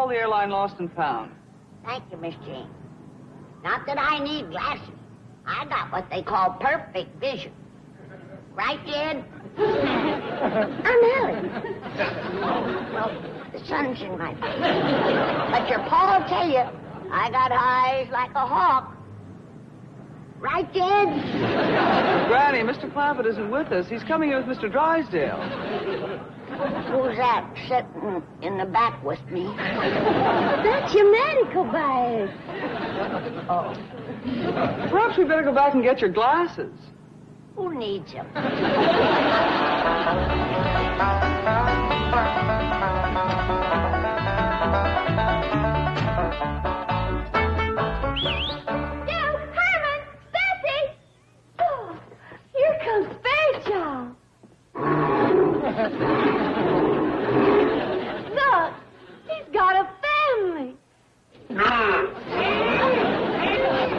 All the airline lost and found. Thank you, Miss Jane. Not that I need glasses. I got what they call perfect vision. Right, Jed? I'm Ellen. Well, the sun's in my face. But your Paul will tell you, I got eyes like a hawk. Right, Jed? Granny, Mr. Clampett isn't with us. He's coming here with Mr. Drysdale. Who's that sitting in the back with me? That's your medical bag. Oh. Perhaps we better go back and get your glasses. Who needs them? Look, he's got a family.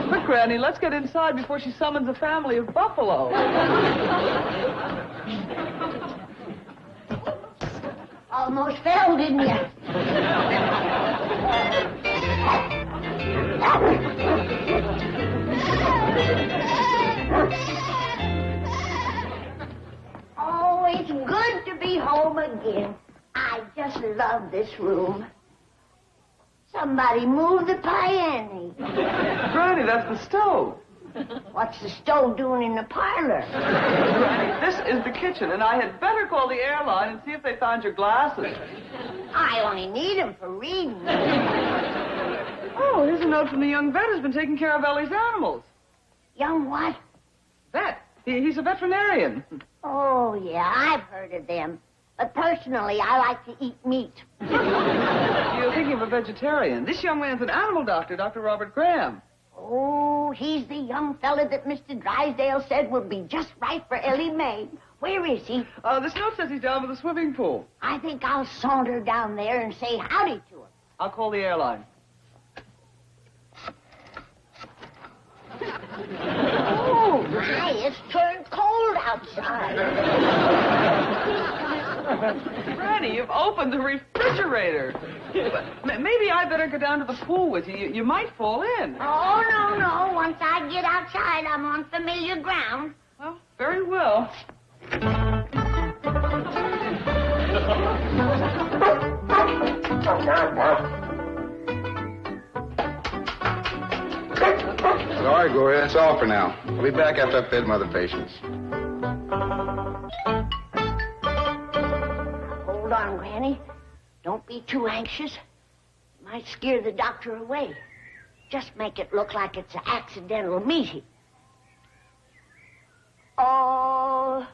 Quick, Granny, let's get inside before she summons a family of buffalo. Almost fell, didn't you? Oh, it's good to be home again. I just love this room. Somebody move the piano. Granny, that's the stove. What's the stove doing in the parlor? Granny, this is the kitchen, and I had better call the airline and see if they found your glasses. I only need them for reading. Oh, here's a note from the young vet who's been taking care of Ellie's animals. Young what? Vet. He's a veterinarian. Oh, yeah, I've heard of them. But personally, I like to eat meat. You're thinking of a vegetarian. This young man's an animal doctor, Dr. Robert Graham. Oh, he's the young fella that Mr. Drysdale said would be just right for Ellie Mae. Where is he? This note says he's down by the swimming pool. I think I'll saunter down there and say howdy to him. I'll call the airline. Oh, my, it's turned cold outside. Granny, you've opened the refrigerator. Maybe I better go down to the pool with you. You might fall in. Oh, no. Once I get outside, I'm on familiar ground. Well, very well. All right, go ahead. It's all for now. I'll be back after I've fed my other patients. Hold on, Granny. Don't be too anxious. It might scare the doctor away. Just make it look like it's an accidental meeting. Oh,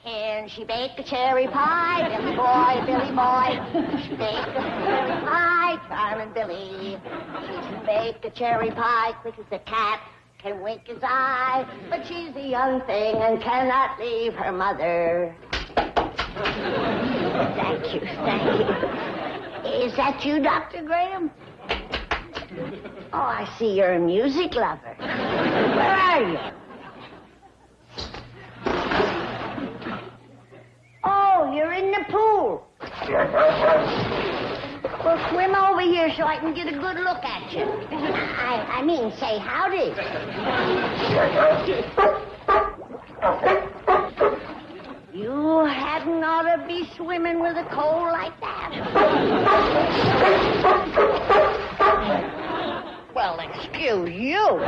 can she bake a cherry pie? Billy boy, Billy boy. She bake a cherry pie, charming Billy. She can bake a cherry pie quick as a cat, can wink his eye, but she's a young thing and cannot leave her mother. Thank you. Is that you, Dr. Graham? Oh, I see you're a music lover. Where are you? Oh, you're in the pool. Well, swim over here so I can get a good look at you. I mean, say howdy. You hadn't ought to be swimming with a cold like that. Well, excuse you.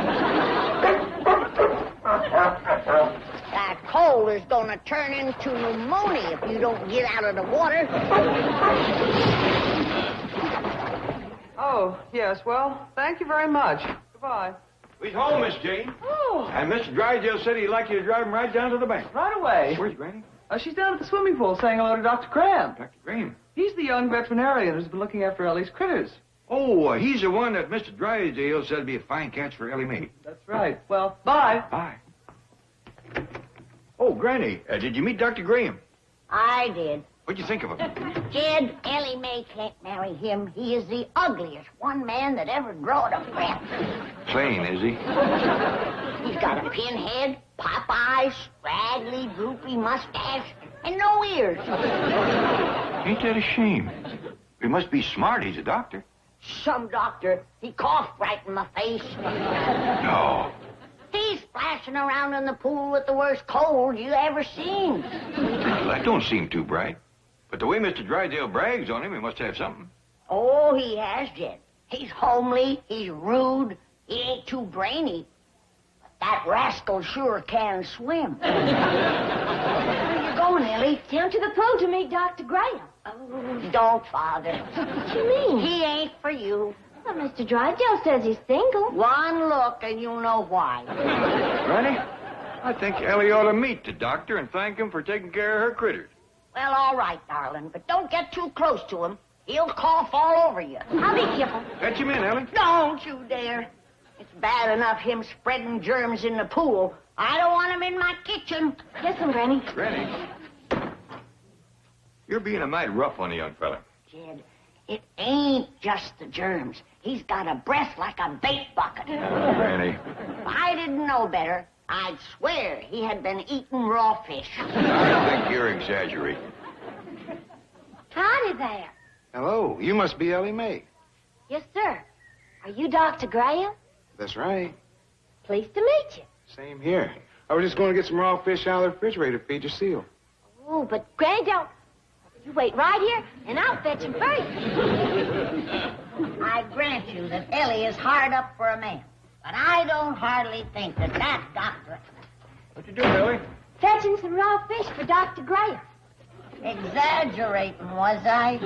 That cold is going to turn into pneumonia if you don't get out of the water. Oh, yes, well, thank you very much. Goodbye. He's home, Miss Jane. Oh. And Mr. Drysdale said he'd like you to drive him right down to the bank. Right away. Where's Granny? She's down at the swimming pool saying hello to Dr. Graham. Dr. Graham. He's the young veterinarian who's been looking after Ellie's critters. Oh, he's the one that Mr. Drysdale said would be a fine catch for Ellie Mae. That's right. Well, bye. Bye. Oh, Granny, did you meet Dr. Graham? I did. What'd you think of him? Jed, Ellie Mae can't marry him. He is the ugliest one man that ever drawed a breath. Plain, is he? He's got a pinhead, pop eyes, straggly, droopy mustache, and no ears. Ain't that a shame? He must be smart. He's a doctor. Some doctor, he coughed right in my face. No. He's splashing around in the pool with the worst cold you ever seen. Well, that don't seem too bright. But the way Mr. Drysdale brags on him, he must have something. Oh, he has, Jed. He's homely, he's rude, he ain't too brainy. But that rascal sure can swim. Where you going, Ellie? Down to the pool to meet Dr. Graham. Oh, don't bother. What you mean? He ain't for you. Well, Mr. Drysdale says he's single. One look and you'll know why. Granny, I think Ellie ought to meet the doctor and thank him for taking care of her critters. Well, all right, darling, but don't get too close to him. He'll cough all over you. I'll be careful. Fetch him in, Ellie. Don't you dare. It's bad enough him spreading germs in the pool. I don't want him in my kitchen. Listen, Granny. Granny, you're being a mite rough on the young fella. Jed, it ain't just the germs. He's got a breath like a bait bucket. Granny. If I didn't know better, I'd swear he had been eating raw fish. I think you're exaggerating. Howdy there. Hello, you must be Ellie Mae. Yes, sir. Are you Dr. Graham? That's right. Pleased to meet you. Same here. I was just going to get some raw fish out of the refrigerator to feed your seal. Oh, but Granny don't... You wait right here, and I'll fetch him first. I grant you that Ellie is hard up for a man. But I don't hardly think that doctor... What you doing, Ellie? Fetching some raw fish for Dr. Graham. Exaggerating, was I?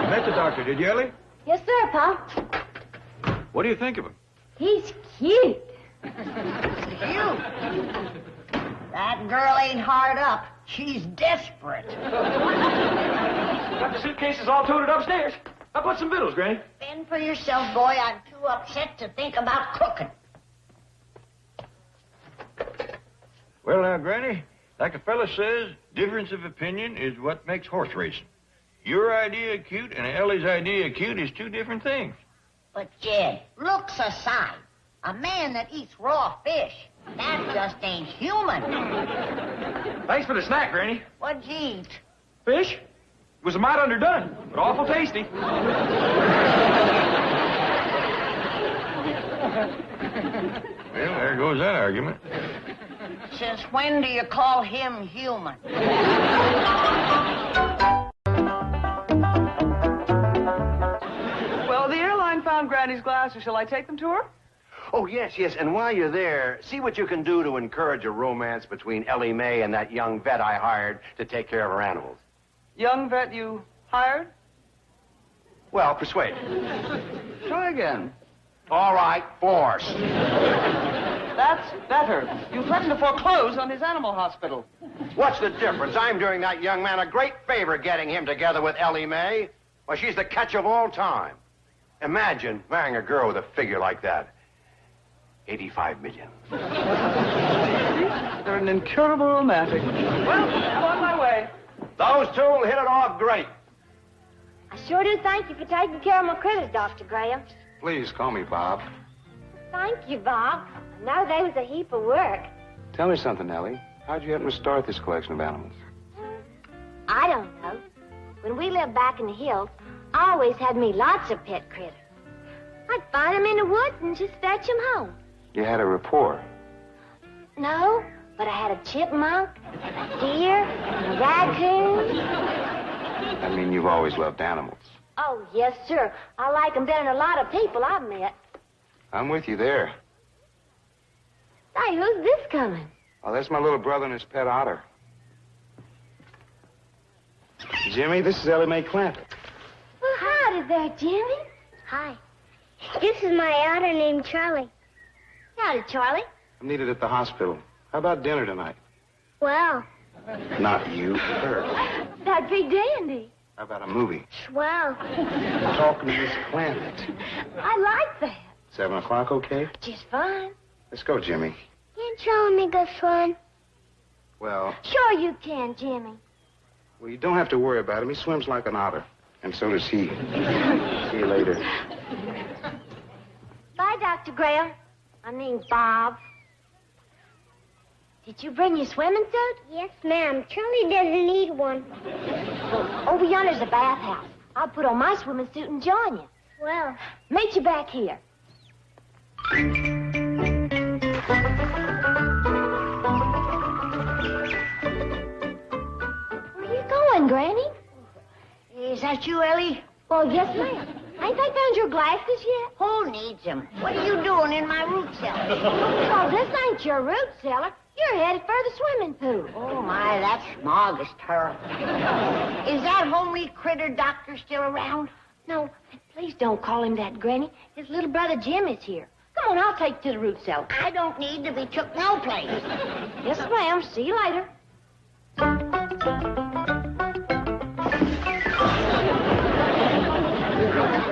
Met the doctor, did you, Ellie? Yes, sir, Pa. What do you think of him? He's cute. You. That girl ain't hard up. She's desperate. Got the suitcases all toted upstairs. How about some victuals, Granny? Fend for yourself, boy. I'm too upset to think about cooking. Well, now, Granny, like a fella says, difference of opinion is what makes horse racing. Your idea of cute and Ellie's idea of cute is two different things. But, Jed, looks aside, a man that eats raw fish, that just ain't human. Thanks for the snack, Granny. What'd you eat? Fish? It was a mite underdone, but awful tasty. Well, there goes that argument. Since when do you call him human? Well, the airline found Granny's glasses. Shall I take them to her? Oh, yes, yes. And while you're there, see what you can do to encourage a romance between Ellie Mae and that young vet I hired to take care of her animals. Young vet you hired? Well, persuade. Try again. All right, force. That's better. You threatened to foreclose on his animal hospital. What's the difference? I'm doing that young man a great favor getting him together with Ellie Mae. Well, she's the catch of all time. Imagine marrying a girl with a figure like that. 85 million. They're an incurable romantic. Well, I'm on my way. Those two will hit it off great. I sure do thank you for taking care of my critters, Dr. Graham. Please call me Bob. Thank you, Bob. I know they was a heap of work. Tell me something, Ellie. How'd you happen to start this collection of animals? I don't know. When we lived back in the hills, I always had me lots of pet critters. I'd find them in the woods and just fetch them home. You had a rapport. No, but I had a chipmunk, and a deer, and a raccoon. I mean, you've always loved animals. Oh, yes, sir. I like them better than a lot of people I've met. I'm with you there. Say, who's this coming? Oh, that's my little brother and his pet otter. Jimmy, this is Ellie Mae Clampett. Well, howdy there, Jimmy. Hi. This is my otter named Charlie. Howdy, Charlie. I'm needed at the hospital. How about dinner tonight? Swell. Not you, her. That'd be dandy. How about a movie? Swell. I'm talking to Miss Clampett. I like that. 7 o'clock, okay? Just fine. Let's go, Jimmy. Can't Charlie make us swim? Well, Sure you can, Jimmy. you don't have to worry about him. He swims like an otter. And so does he. See you later. Bye, Dr. Graham. I mean, Bob. Did you bring your swimming suit? Yes, ma'am. Charlie doesn't need one. Over yonder's a bathhouse. I'll put on my swimming suit and join you. Well, Meet you back here. Where are you going, Granny? Is that you, Ellie? Well, yes, ma'am. Ain't they found your glasses yet? Who needs them? What are you doing in my root cellar? Oh, this ain't your root cellar. You're headed for the swimming pool. Oh, my, that smog is terrible. Is that homely critter doctor still around? No, please don't call him that, Granny. His little brother Jim is here. Come on, I'll take you to the root cellar. I don't need to be took no place. Yes, ma'am. See you later. We're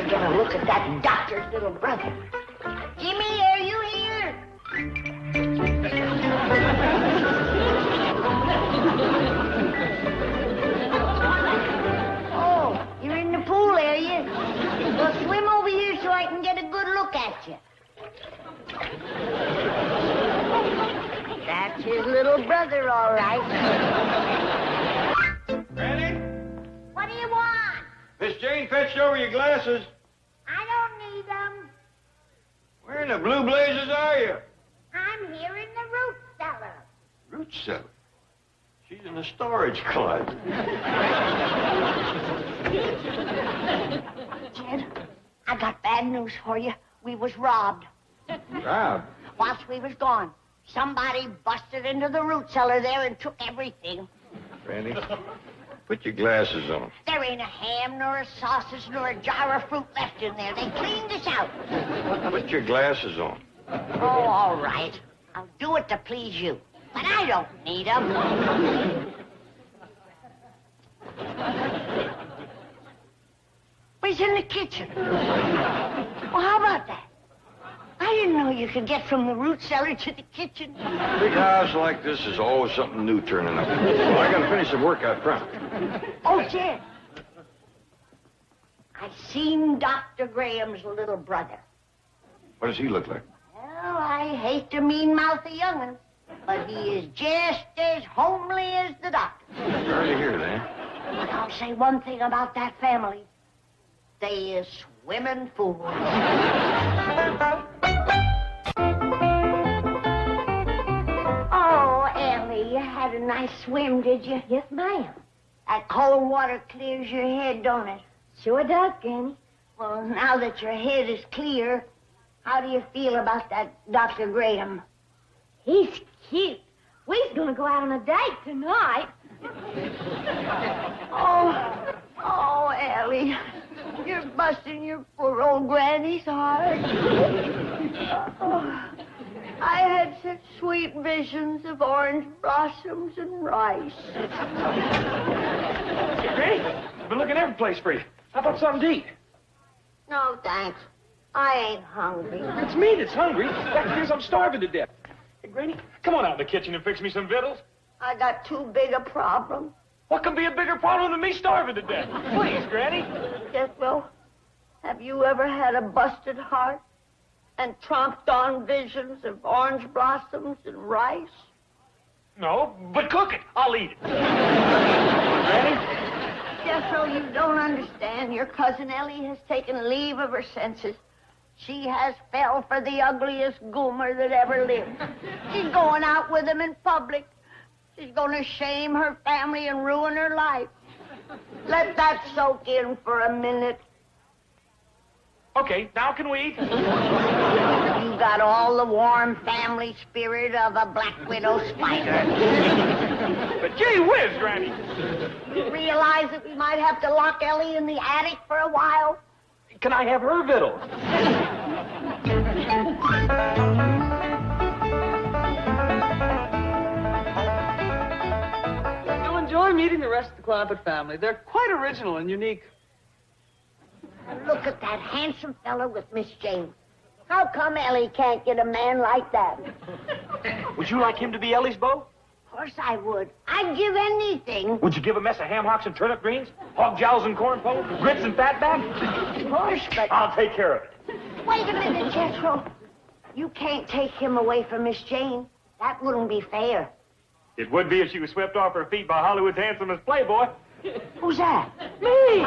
gonna look at that doctor's little brother. Jimmy, are you here? Oh, you're in the pool, are you? Well, swim over here so I can get a good look at you. That's his little brother, all right. Granny? What do you want? Miss Jane fetched over your glasses. I don't need them. Where in the blue blazes are you? I'm here in the root cellar. Root cellar. She's in the storage closet. Jed, I got bad news for you. We was robbed. Robbed? Whilst we was gone, somebody busted into the root cellar there and took everything. Granny, put your glasses on. There ain't a ham, nor a sausage, nor a jar of fruit left in there. They cleaned us out. Put your glasses on. Oh, all right. I'll do it to please you. But I don't need them. He's in the kitchen. Well, how about that? I didn't know you could get from the root cellar to the kitchen. Big house like this is always something new turning up. Well, I gotta finish some work out front. Oh, Jed. I seen Dr. Graham's little brother. What does he look like? Well, I hate to mean-mouth a young'un, but he is just as homely as the doctor. Sorry to hear that. But I'll say one thing about that family. They is swimming fools. Oh, Ellie, you had a nice swim, did you? Yes, ma'am. That cold water clears your head, don't it? Sure does, Granny. Well, now that your head is clear, how do you feel about that Dr. Graham? He's cute. We's gonna go out on a date tonight. Oh, Ellie, you're busting your poor old granny's heart. Oh, I had such sweet visions of orange blossoms and rice. Hey, Granny, I've been looking every place for you. How about something to eat? No, thanks. I ain't hungry. It's me that's hungry. That's because I'm starving to death. Hey, Granny, come on out in the kitchen and fix me some victuals. I got too big a problem. What can be a bigger problem than me starving to death? Please, Granny. Jethro, have you ever had a busted heart and tromped on visions of orange blossoms and rice? No, but cook it. I'll eat it. Granny? Jethro, you don't understand. Your cousin Ellie has taken leave of her senses. She has fell for the ugliest goomer that ever lived. She's going out with him in public. She's going to shame her family and ruin her life. Let that soak in for a minute. Okay, now can we eat? You got all the warm family spirit of a black widow spider. But gee whiz, Granny. You realize that we might have to lock Ellie in the attic for a while? Can I have her victuals? You'll enjoy meeting the rest of the Clampett family. They're quite original and unique. Look at that handsome fella with Miss Jane. How come Ellie can't get a man like that? Would you like him to be Ellie's beau? Of course I would. I'd give anything. Would you give a mess of ham hocks and turnip greens? Hog jowls and corn pone? Grits and fatback? Of course, but... I'll take care of it. Wait a minute, Jethro. You can't take him away from Miss Jane. That wouldn't be fair. It would be if she was swept off her feet by Hollywood's handsomest playboy. Who's that? Me!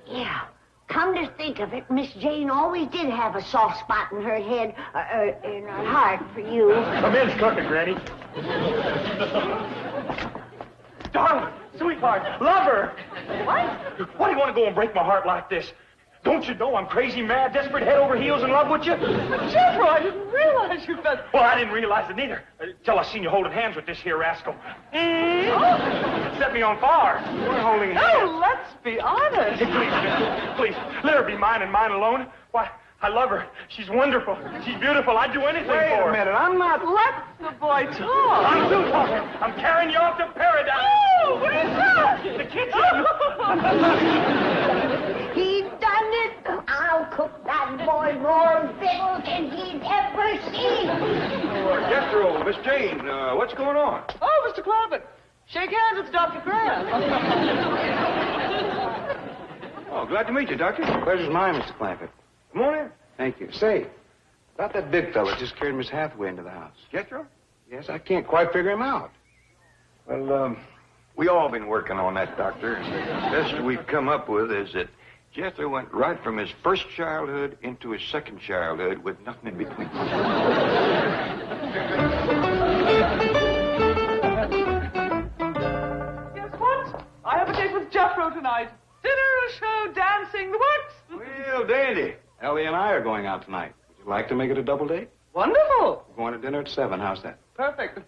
Yeah. come to think of it, Miss Jane always did have a soft spot in her head, in her heart for you. Come in, cooking, Granny. Darling, sweetheart, lover. What? Why do you want to go and break my heart like this? Don't you know I'm crazy, mad, desperate, head over heels in love with you? Jethro, I didn't realize you felt... Well, I didn't realize it neither. Till I seen you holding hands with this here rascal. It set me on fire. We're holding hands. Oh, let's be honest. Hey, please, let her be mine and mine alone. Why, I love her. She's wonderful. She's beautiful. I'd do anything for her. Wait a minute, I'm not... Let the boy talk. I'm through talking. I'm carrying you off to paradise. Oh, what is that? The kitchen. He done it. I'll cook that boy more victuals than he'd ever seen. Jethro, Miss Jane, what's going on? Oh, Mr. Clampett. Shake hands, it's Dr. Grant. Oh, glad to meet you, Doctor. Pleasure's mine, Mr. Clampett. Come on in. Thank you. Say, about that big fella just carried Miss Hathaway into the house. Jethro? Yes, I can't quite figure him out. Well, we all been working on that, Doctor. And the best we've come up with is that Jethro went right from his first childhood into his second childhood with nothing in between. Guess what? I have a date with Jethro tonight. Dinner, a show, dancing, the works. Well, dandy. Ellie and I are going out tonight. Would you like to make it a double date? Wonderful. We're going to dinner at 7. How's that? Perfect.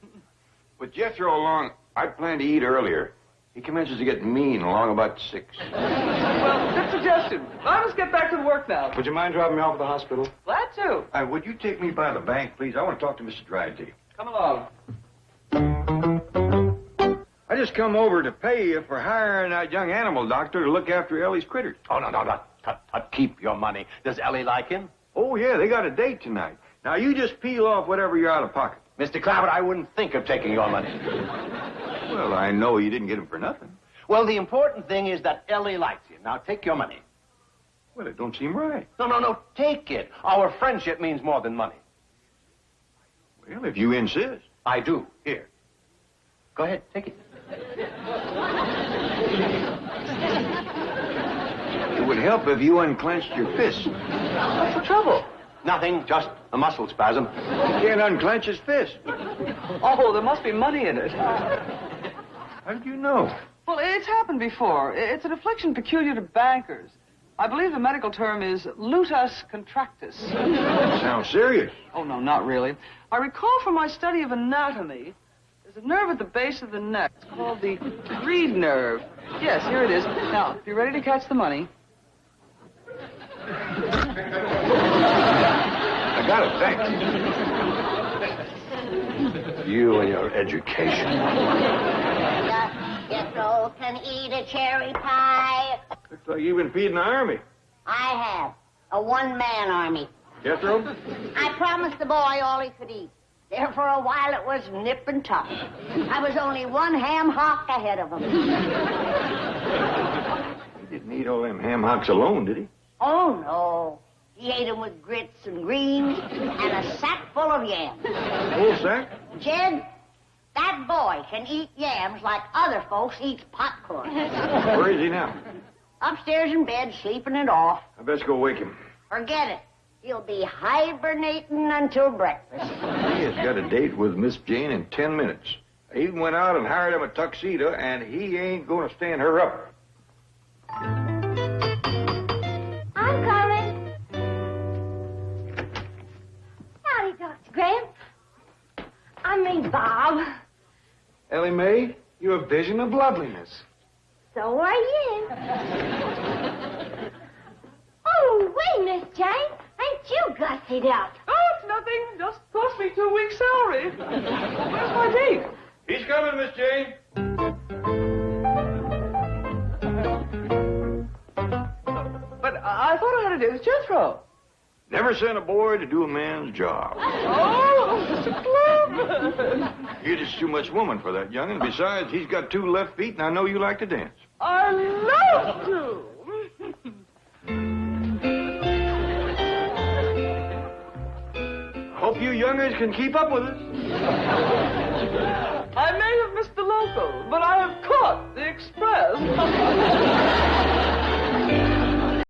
With Jethro along, I plan to eat earlier. He commences to get mean along about 6. Well, good suggestion. I must get back to work now. Would you mind dropping me off at the hospital? Glad to. Would you take me by the bank, please? I want to talk to Mrs. Dryden. Come along. I just come over to pay you for hiring that young animal doctor to look after Ellie's critters. Oh, no. Tut. Keep your money. Does Ellie like him? Oh, yeah, they got a date tonight. Now, you just peel off whatever you're out of pocket. Mr. Clampett, I wouldn't think of taking your money. Well, I know you didn't get him for nothing. Well, the important thing is that Ellie likes you. Now, take your money. Well, it don't seem right. No. Take it. Our friendship means more than money. Well, if you insist. I do. Here. Go ahead. Take it. It would help if you unclenched your fist. What's the trouble? Nothing. Just a muscle spasm. He can't unclench his fist. Oh, there must be money in it. How did you know? Well, it's happened before. It's an affliction peculiar to bankers. I believe the medical term is lutus contractus. Sounds serious. Oh, no, not really. I recall from my study of anatomy, there's a nerve at the base of the neck. It's called the reed nerve. Yes, here it is. Now, if you're ready to catch the money. I got it, thanks. You and your education. Jethro can eat a cherry pie. Looks like you've been feeding the army. I have. A one-man army. Jethro? I promised the boy all he could eat. There for a while it was nip and tuck. I was only one ham hock ahead of him. He didn't eat all them ham hocks alone, did he? Oh, no. He ate them with grits and greens and a sack full of yams. Whole sack? Jed, that boy can eat yams like other folks eat popcorn. Where is he now? Upstairs in bed, sleeping it off. I best go wake him. Forget it. He'll be hibernating until breakfast. He has got a date with Miss Jane in 10 minutes. I even went out and hired him a tuxedo, and he ain't going to stand her up. I'm coming. Howdy, Dr. Grant. I mean, Bob. Ellie Mae, you're a vision of loveliness. So are you. Oh, wait, Miss Jane. Ain't you gussied up? Oh, it's nothing. Just cost me 2 weeks' salary. Where's my date? He's coming, Miss Jane. But I thought I had a date with Jethro. Never send a boy to do a man's job. Oh, Mr. Clampett. You're just too much woman for that young'un. Besides, he's got 2 left feet, and I know you like to dance. I love to. Hope you young'uns can keep up with us. I may have missed the local, but I have caught the express.